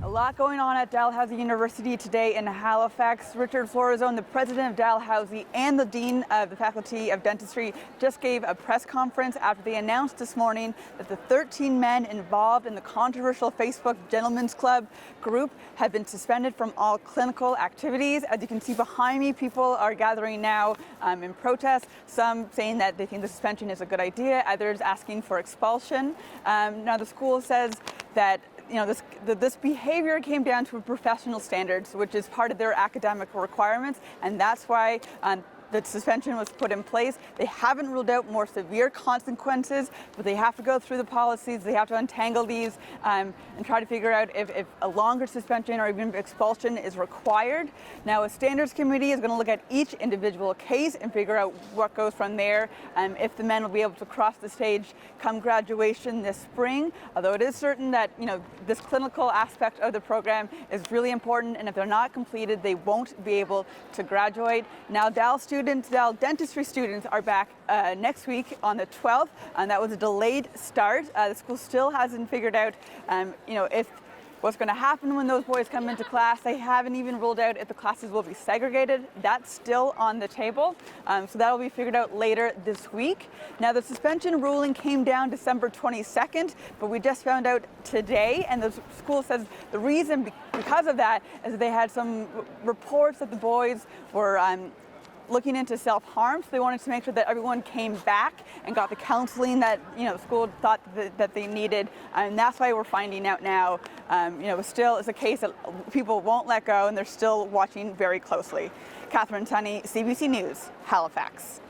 A lot going on at Dalhousie University today in Halifax. Richard Florazone, the president of Dalhousie and the dean of the Faculty of Dentistry, just gave a press conference after they announced this morning that the 13 men involved in the controversial Facebook Gentlemen's Club group have been suspended from all clinical activities. As you can see behind me, people are gathering now in protest, some saying that they think the suspension is a good idea, others asking for expulsion. Now the school says that this behavior came down to professional standards, which is part of their academic requirements, and that's why the suspension was put in place. They haven't ruled out more severe consequences, but they have to go through the policies, they have to untangle these and try to figure out if a longer suspension or even expulsion is required. Now, a standards committee is going to look at each individual case and figure out what goes from there, if the men will be able to cross the stage come graduation this spring, although it is certain that this clinical aspect of the program is really important, and if they're not completed, they won't be able to graduate. Now, Dal Dentistry students are back next week on the 12th, and that was a delayed start. The school still hasn't figured out, if what's going to happen when those boys come into class. They haven't even ruled out if the classes will be segregated. That's still on the table, so that will be figured out later this week. Now, the suspension ruling came down December 22nd, but we just found out today, and the school says the reason because of that is that they had some reports that the boys were looking into self-harm, so they wanted to make sure that everyone came back and got the counseling that the school thought that they needed, and that's why we're finding out now. Still it's a case that people won't let go, and they're still watching very closely. Catherine Tunney, CBC News, Halifax.